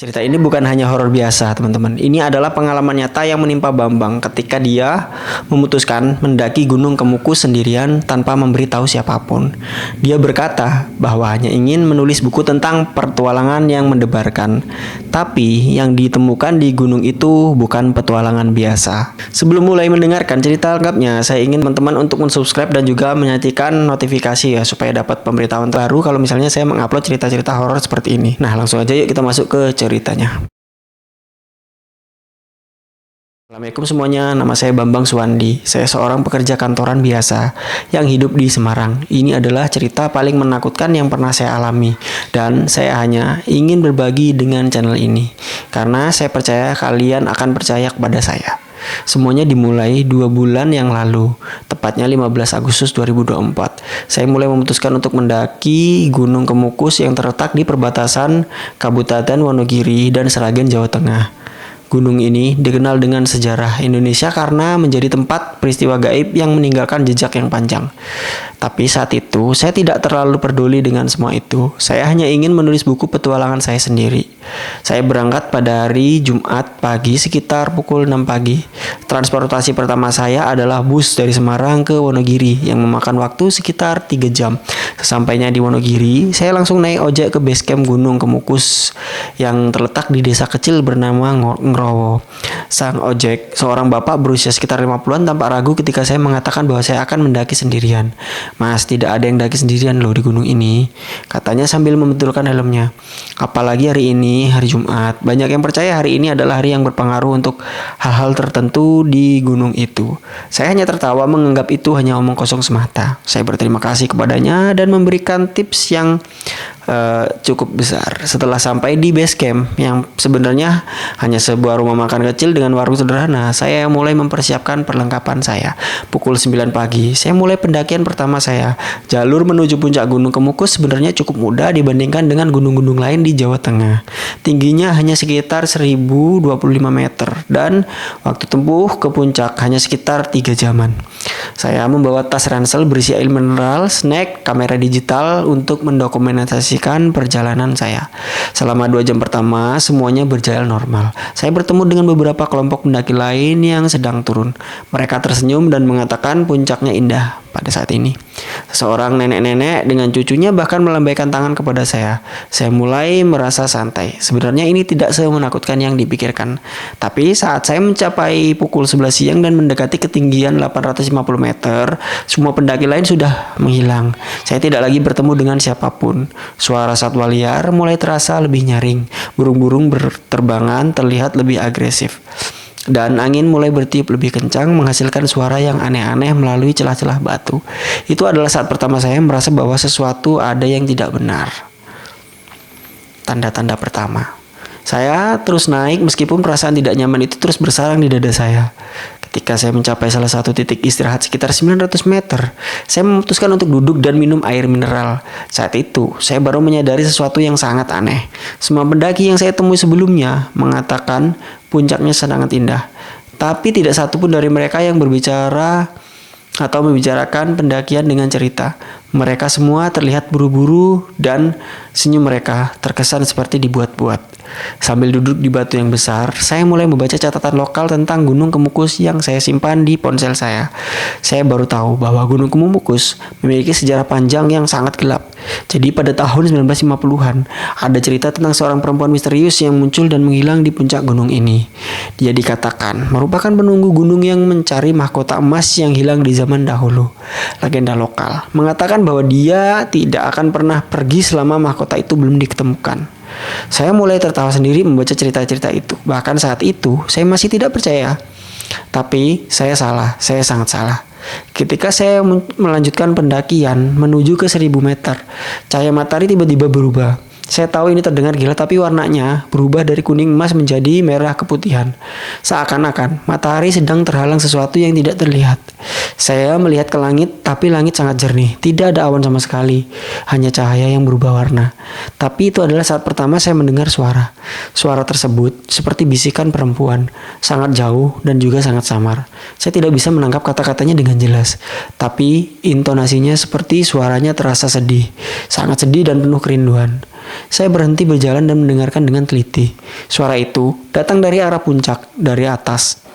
Cerita ini bukan hanya horor biasa, teman-teman. Ini adalah pengalaman nyata yang menimpa Bambang ketika dia memutuskan mendaki Gunung Kemukus sendirian tanpa memberitahu siapapun. Dia berkata bahwa hanya ingin menulis buku tentang petualangan yang mendebarkan. Tapi yang ditemukan di gunung itu bukan petualangan biasa. Sebelum mulai mendengarkan cerita lengkapnya, saya ingin teman-teman untuk mensubscribe dan juga menyatikan notifikasi ya supaya dapat pemberitahuan baru kalau misalnya saya mengupload cerita-cerita horor seperti ini. Nah, langsung aja yuk kita masuk ke ceritanya. Assalamualaikum semuanya, nama saya Bambang Suwandi. Saya seorang pekerja kantoran biasa yang hidup di Semarang. Ini adalah cerita paling menakutkan yang pernah saya alami. Dan saya hanya ingin berbagi dengan channel ini. Karena saya percaya kalian akan percaya kepada saya. Semuanya dimulai 2 bulan yang lalu, tepatnya 15 Agustus 2024. Saya mulai memutuskan untuk mendaki Gunung Kemukus yang terletak di perbatasan Kabupaten Wonogiri dan Sragen, Jawa Tengah. Gunung ini dikenal dengan sejarah Indonesia karena menjadi tempat peristiwa gaib yang meninggalkan jejak yang panjang. Tapi saat itu, saya tidak terlalu peduli dengan semua itu. Saya hanya ingin menulis buku petualangan saya sendiri. Saya berangkat pada hari Jumat pagi sekitar pukul 6 pagi. Transportasi pertama saya adalah bus dari Semarang ke Wonogiri yang memakan waktu sekitar 3 jam. Sesampainya di Wonogiri, saya langsung naik ojek ke base camp Gunung Kemukus yang terletak di desa kecil bernama Ngrowo. Sang ojek, seorang bapak berusia sekitar 50-an, tampak ragu ketika saya mengatakan bahwa saya akan mendaki sendirian. Mas, tidak ada yang daki sendirian loh di gunung ini, katanya sambil membetulkan helmnya. Apalagi hari ini, hari Jumat. Banyak yang percaya hari ini adalah hari yang berpengaruh untuk hal-hal tertentu di gunung itu. Saya hanya tertawa menganggap itu hanya omong kosong semata. Saya berterima kasih kepadanya dan memberikan tips yang cukup besar. Setelah sampai di base camp yang sebenarnya hanya sebuah rumah makan kecil dengan warung sederhana, saya mulai mempersiapkan perlengkapan saya. Pukul 9 pagi, saya mulai pendakian pertama saya. Jalur menuju puncak Gunung Kemukus sebenarnya cukup mudah dibandingkan dengan gunung-gunung lain di Jawa Tengah. Tingginya hanya sekitar 1025 meter dan waktu tempuh ke puncak hanya sekitar 3 jaman. Saya membawa tas ransel berisi air mineral, snack, kamera digital untuk mendokumentasikan perjalanan saya. Selama 2 jam pertama, semuanya berjalan normal. Saya bertemu dengan beberapa kelompok pendaki lain yang sedang turun. Mereka tersenyum dan mengatakan puncaknya indah pada saat ini. Seorang nenek-nenek dengan cucunya bahkan melambaikan tangan kepada saya. Saya mulai merasa santai. Sebenarnya ini tidak semenakutkan yang dipikirkan. Tapi saat saya mencapai pukul 11 siang dan mendekati ketinggian 850 meter, semua pendaki lain sudah menghilang. Saya tidak lagi bertemu dengan siapapun. Suara satwa liar mulai terasa lebih nyaring. Burung-burung berterbangan terlihat lebih agresif. Dan angin mulai bertiup lebih kencang menghasilkan suara yang aneh-aneh melalui celah-celah batu. Itu adalah saat pertama saya merasa bahwa sesuatu ada yang tidak benar. Tanda-tanda pertama. Saya terus naik meskipun perasaan tidak nyaman itu terus bersarang di dada saya. Ketika saya mencapai salah satu titik istirahat sekitar 900 meter, saya memutuskan untuk duduk dan minum air mineral. Saat itu, saya baru menyadari sesuatu yang sangat aneh. Semua pendaki yang saya temui sebelumnya mengatakan puncaknya sangat indah. Tapi tidak satu pun dari mereka yang berbicara atau membicarakan pendakian dengan cerita. Mereka semua terlihat buru-buru dan senyum mereka terkesan seperti dibuat-buat. Sambil duduk di batu yang besar, saya mulai membaca catatan lokal tentang Gunung Kemukus yang saya simpan di ponsel saya. Saya baru tahu bahwa Gunung Kemukus memiliki sejarah panjang yang sangat gelap. Jadi pada tahun 1950-an, ada cerita tentang seorang perempuan misterius yang muncul dan menghilang di puncak gunung ini. Dia dikatakan merupakan penunggu gunung yang mencari mahkota emas yang hilang di zaman dahulu. Legenda lokal mengatakan bahwa dia tidak akan pernah pergi selama mahkota itu belum ditemukan. Saya mulai tertawa sendiri membaca cerita-cerita itu. Bahkan saat itu, saya masih tidak percaya. Tapi saya salah, saya sangat salah. Ketika saya melanjutkan pendakian menuju ke 1000 meter, cahaya matahari tiba-tiba berubah. Saya tahu ini terdengar gila, tapi warnanya berubah dari kuning emas menjadi merah keputihan. Seakan-akan matahari sedang terhalang sesuatu yang tidak terlihat. Saya melihat ke langit, tapi langit sangat jernih. Tidak ada awan sama sekali, hanya cahaya yang berubah warna. Tapi itu adalah saat pertama saya mendengar suara. Suara tersebut seperti bisikan perempuan, sangat jauh dan juga sangat samar. Saya tidak bisa menangkap kata-katanya dengan jelas, tapi intonasinya seperti suaranya terasa sedih, sangat sedih dan penuh kerinduan. Saya berhenti berjalan dan mendengarkan dengan teliti. Suara itu datang dari arah puncak, dari atas.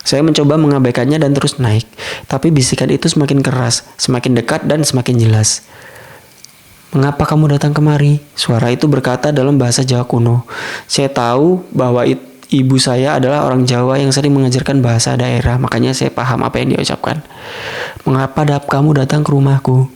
Saya mencoba mengabaikannya dan terus naik, tapi bisikan itu semakin keras, semakin dekat dan semakin jelas. "Mengapa kamu datang kemari?" Suara itu berkata dalam bahasa Jawa kuno. Saya tahu bahwa ibu saya adalah orang Jawa yang sering mengajarkan bahasa daerah, makanya saya paham apa yang dia ucapkan. "Mengapa kamu datang ke rumahku?"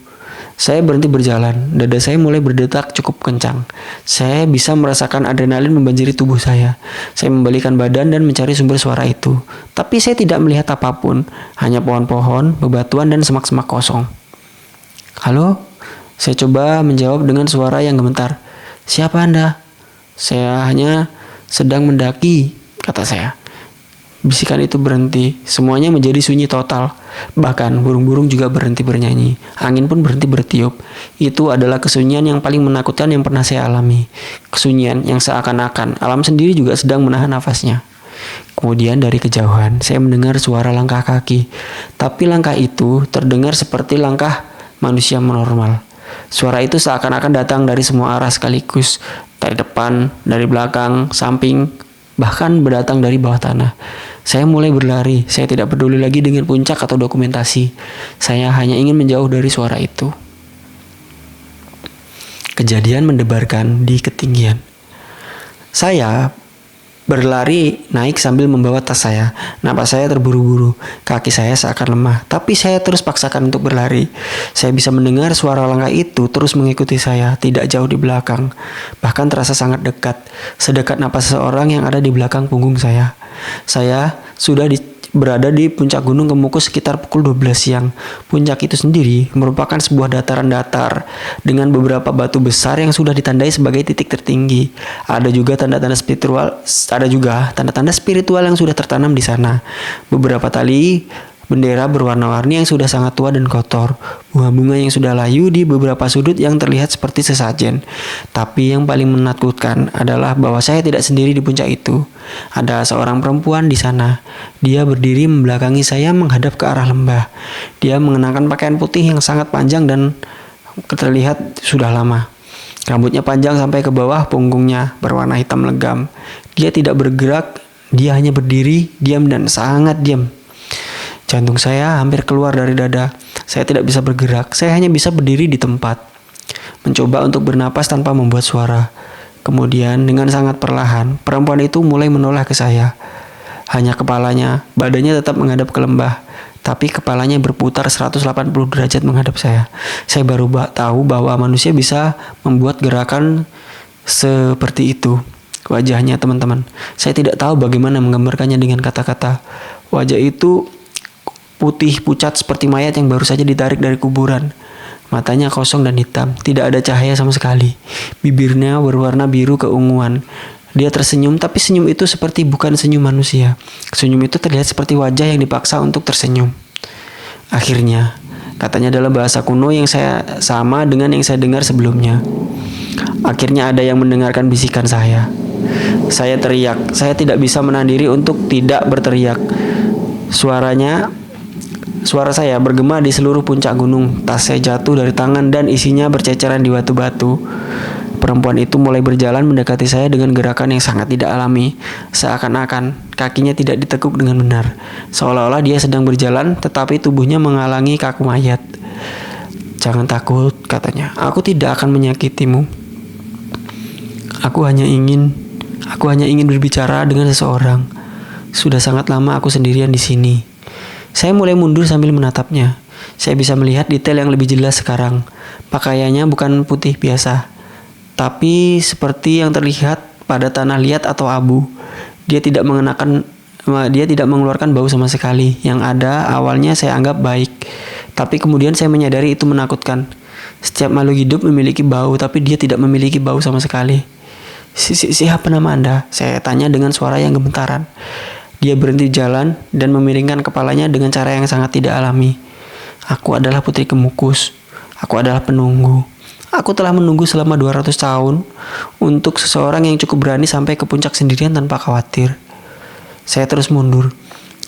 Saya berhenti berjalan, dada saya mulai berdetak cukup kencang. Saya bisa merasakan adrenalin membanjiri tubuh saya. Saya membalikan badan dan mencari sumber suara itu. Tapi saya tidak melihat apapun, hanya pohon-pohon, bebatuan, dan semak-semak kosong. "Halo?" Saya coba menjawab dengan suara yang gemetar. "Siapa Anda?" "Saya hanya sedang mendaki," kata saya. Bisikan itu berhenti, semuanya menjadi sunyi total. Bahkan burung-burung juga berhenti bernyanyi, angin pun berhenti bertiup. Itu adalah kesunyian yang paling menakutkan yang pernah saya alami. Kesunyian yang seakan-akan alam sendiri juga sedang menahan nafasnya. Kemudian dari kejauhan, saya mendengar suara langkah kaki. Tapi langkah itu terdengar seperti langkah manusia normal. Suara itu seakan-akan datang dari semua arah sekaligus. Dari depan, dari belakang, samping, bahkan berdatang dari bawah tanah. Saya mulai berlari, saya tidak peduli lagi dengan puncak atau dokumentasi. Saya hanya ingin menjauh dari suara itu. Kejadian mendebarkan di ketinggian. Saya berlari naik sambil membawa tas saya. Napas saya terburu-buru, kaki saya seakan lemah, tapi saya terus paksakan untuk berlari. Saya bisa mendengar suara langkah itu terus mengikuti saya, tidak jauh di belakang, bahkan terasa sangat dekat, sedekat napas seseorang yang ada di belakang punggung saya. Saya sudah berada di puncak Gunung Kemukus sekitar pukul 12 siang. Puncak itu sendiri merupakan sebuah dataran datar dengan beberapa batu besar yang sudah ditandai sebagai titik tertinggi. Ada juga tanda-tanda spiritual yang sudah tertanam di sana. Beberapa tali bendera berwarna-warni yang sudah sangat tua dan kotor, bunga-bunga yang sudah layu di beberapa sudut yang terlihat seperti sesajen. Tapi yang paling menakutkan adalah bahwa saya tidak sendiri di puncak itu. Ada seorang perempuan di sana. Dia berdiri membelakangi saya menghadap ke arah lembah. Dia mengenakan pakaian putih yang sangat panjang dan terlihat sudah lama. Rambutnya panjang sampai ke bawah punggungnya, berwarna hitam legam. Dia tidak bergerak, dia hanya berdiri, diam dan sangat diam. Jantung saya hampir keluar dari dada. Saya tidak bisa bergerak, saya hanya bisa berdiri di tempat. Mencoba untuk bernapas tanpa membuat suara. Kemudian dengan sangat perlahan, perempuan itu mulai menoleh ke saya. Hanya kepalanya, badannya tetap menghadap ke lembah. Tapi kepalanya berputar 180 derajat menghadap saya. Saya baru tahu bahwa manusia bisa membuat gerakan seperti itu. Wajahnya teman-teman. Saya tidak tahu bagaimana menggambarkannya dengan kata-kata. Wajah itu putih pucat seperti mayat yang baru saja ditarik dari kuburan. Matanya kosong dan hitam, tidak ada cahaya sama sekali. Bibirnya berwarna biru keunguan. Dia tersenyum, tapi senyum itu seperti bukan senyum manusia. Senyum itu terlihat seperti wajah yang dipaksa untuk tersenyum. Akhirnya, katanya dalam bahasa kuno yang sama dengan yang saya dengar sebelumnya. Akhirnya ada yang mendengarkan bisikan saya. Saya teriak, saya tidak bisa menahan diri untuk tidak berteriak. Suara saya bergema di seluruh puncak gunung. Tas saya jatuh dari tangan dan isinya berceceran di batu-batu. Perempuan itu mulai berjalan mendekati saya dengan gerakan yang sangat tidak alami. Seakan-akan kakinya tidak ditekuk dengan benar. Seolah-olah dia sedang berjalan, tetapi tubuhnya menghalangi kaku mayat. "Jangan takut," katanya. "Aku tidak akan menyakitimu. Aku hanya ingin berbicara dengan seseorang. Sudah sangat lama aku sendirian di sini." Saya mulai mundur sambil menatapnya. Saya bisa melihat detail yang lebih jelas sekarang. Pakaiannya bukan putih biasa, tapi seperti yang terlihat pada tanah liat atau abu. Dia tidak mengeluarkan bau sama sekali. Yang ada awalnya saya anggap baik, tapi kemudian saya menyadari itu menakutkan. Setiap makhluk hidup memiliki bau, tapi dia tidak memiliki bau sama sekali. Siapa nama Anda?" Saya tanya dengan suara yang gemetaran. Dia berhenti jalan dan memiringkan kepalanya dengan cara yang sangat tidak alami. Aku adalah Putri Kemukus. Aku adalah penunggu. Aku telah menunggu selama 200 tahun untuk seseorang yang cukup berani sampai ke puncak sendirian tanpa khawatir. Saya terus mundur.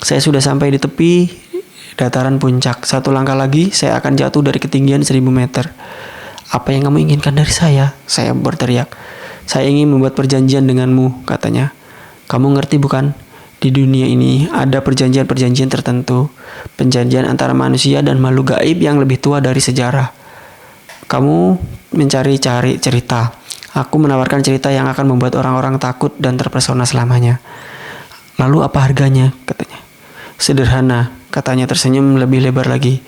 Saya sudah sampai di tepi dataran puncak. Satu langkah lagi, saya akan jatuh dari ketinggian 1000 meter. Apa yang kamu inginkan dari saya? Saya berteriak. Saya ingin membuat perjanjian denganmu, katanya. Kamu ngerti bukan? Di dunia ini ada perjanjian-perjanjian tertentu. Perjanjian antara manusia dan makhluk gaib yang lebih tua dari sejarah. Kamu mencari-cari cerita. Aku menawarkan cerita yang akan membuat orang-orang takut dan terpesona selamanya. Lalu apa harganya? Katanya. Sederhana, katanya tersenyum lebih lebar lagi.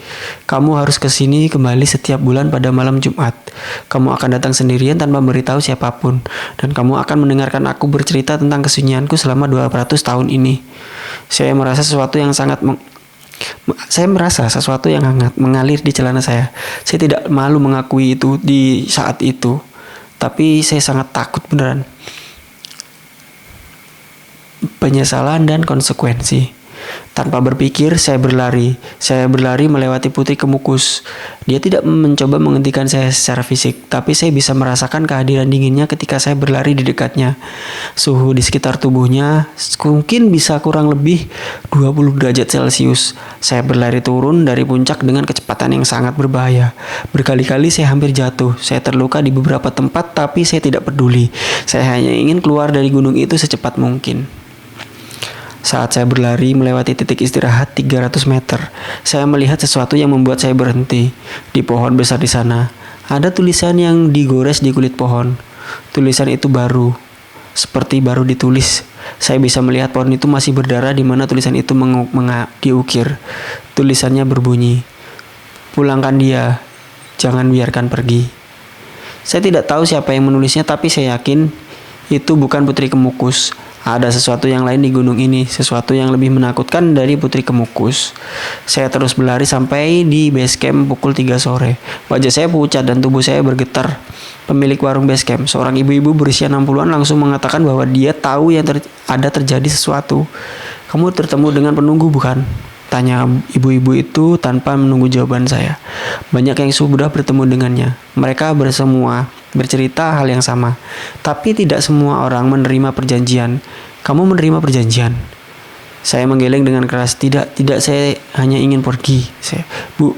Kamu harus ke sini kembali setiap bulan pada malam Jumat. Kamu akan datang sendirian tanpa memberitahu siapapun. Dan kamu akan mendengarkan aku bercerita tentang kesunyianku selama 200 tahun ini. Saya merasa sesuatu yang hangat mengalir di celana saya. Saya tidak malu mengakui itu di saat itu. Tapi saya sangat takut beneran. Penyesalan dan konsekuensi. Tanpa berpikir, saya berlari. Saya berlari melewati Putri Kemukus. Dia tidak mencoba menghentikan saya secara fisik, tapi saya bisa merasakan kehadiran dinginnya ketika saya berlari di dekatnya. Suhu di sekitar tubuhnya mungkin bisa kurang lebih 20 derajat Celcius. Saya berlari turun dari puncak dengan kecepatan yang sangat berbahaya. Berkali-kali saya hampir jatuh. Saya terluka di beberapa tempat, tapi saya tidak peduli. Saya hanya ingin keluar dari gunung itu secepat mungkin. Saat saya berlari melewati titik istirahat 300 meter, saya melihat sesuatu yang membuat saya berhenti. Di pohon besar di sana, ada tulisan yang digores di kulit pohon. Tulisan itu baru, seperti baru ditulis. Saya bisa melihat pohon itu masih berdarah di mana tulisan itu diukir. Tulisannya berbunyi, "Pulangkan dia, jangan biarkan pergi." Saya tidak tahu siapa yang menulisnya, tapi saya yakin itu bukan Putri Kemukus. Ada sesuatu yang lain di gunung ini, sesuatu yang lebih menakutkan dari Putri Kemukus. Saya terus berlari sampai di base camp pukul 3 sore. Wajah saya pucat dan tubuh saya bergetar. Pemilik warung base camp, seorang ibu-ibu berusia 60-an langsung mengatakan bahwa dia tahu yang ada terjadi sesuatu. "Kamu bertemu dengan penunggu bukan?" tanya ibu-ibu itu tanpa menunggu jawaban saya. Banyak yang sudah bertemu dengannya. Mereka bersemua bercerita hal yang sama. Tapi tidak semua orang menerima perjanjian. "Kamu menerima perjanjian?" Saya menggeleng dengan keras. Tidak, saya hanya ingin pergi. Bu,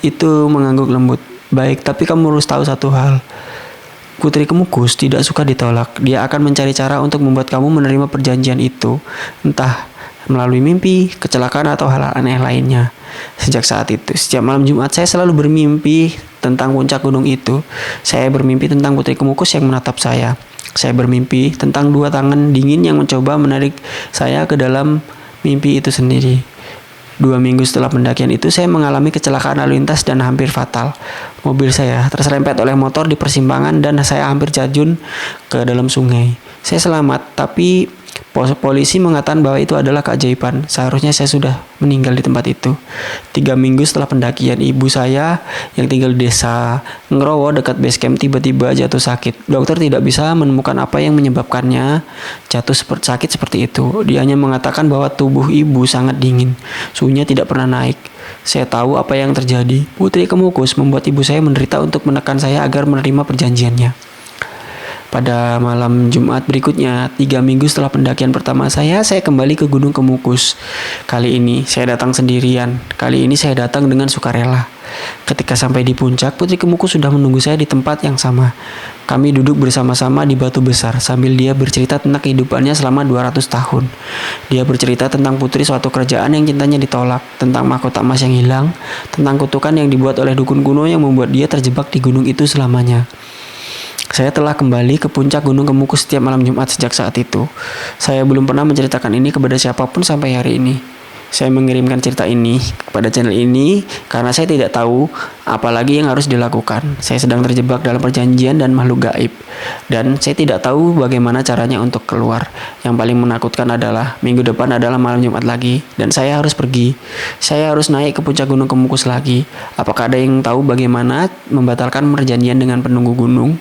itu mengangguk lembut. "Baik, tapi kamu harus tahu satu hal. Putri Kemukus tidak suka ditolak. Dia akan mencari cara untuk membuat kamu menerima perjanjian itu. Entah melalui mimpi, kecelakaan, atau hal aneh lainnya." Sejak saat itu, setiap malam Jumat saya selalu bermimpi tentang puncak gunung itu. Saya bermimpi tentang Putri Kemukus yang menatap saya. Saya bermimpi tentang 2 tangan dingin yang mencoba menarik saya ke dalam mimpi itu sendiri. 2 minggu setelah pendakian itu, saya mengalami kecelakaan lalu lintas dan hampir fatal. Mobil saya terserempet oleh motor di persimpangan dan saya hampir terjun ke dalam sungai. Saya selamat, tapi polisi mengatakan bahwa itu adalah keajaiban. Seharusnya saya sudah meninggal di tempat itu. 3 minggu setelah pendakian, ibu saya yang tinggal di desa Ngerowo dekat base camp tiba-tiba jatuh sakit. Dokter tidak bisa menemukan apa yang menyebabkannya jatuh sakit seperti itu. Dia hanya mengatakan bahwa tubuh ibu sangat dingin. Suhunya tidak pernah naik. Saya tahu apa yang terjadi. Putri Kemukus membuat ibu saya menderita untuk menekan saya agar menerima perjanjiannya. Pada malam Jumat berikutnya, 3 minggu setelah pendakian pertama saya kembali ke Gunung Kemukus. Kali ini saya datang sendirian. Kali ini saya datang dengan sukarela. Ketika sampai di puncak, Putri Kemukus sudah menunggu saya di tempat yang sama. Kami duduk bersama-sama di batu besar sambil dia bercerita tentang kehidupannya selama 200 tahun. Dia bercerita tentang putri suatu kerajaan yang cintanya ditolak, tentang mahkota emas yang hilang, tentang kutukan yang dibuat oleh dukun kuno yang membuat dia terjebak di gunung itu selamanya. Saya telah kembali ke puncak Gunung Kemukus setiap malam Jumat sejak saat itu. Saya belum pernah menceritakan ini kepada siapapun sampai hari ini. Saya mengirimkan cerita ini kepada channel ini karena saya tidak tahu apa lagi yang harus dilakukan. Saya sedang terjebak dalam perjanjian dan makhluk gaib. Dan saya tidak tahu bagaimana caranya untuk keluar. Yang paling menakutkan adalah minggu depan adalah malam Jumat lagi. Dan saya harus pergi. Saya harus naik ke puncak Gunung Kemukus lagi. Apakah ada yang tahu bagaimana membatalkan perjanjian dengan penunggu gunung?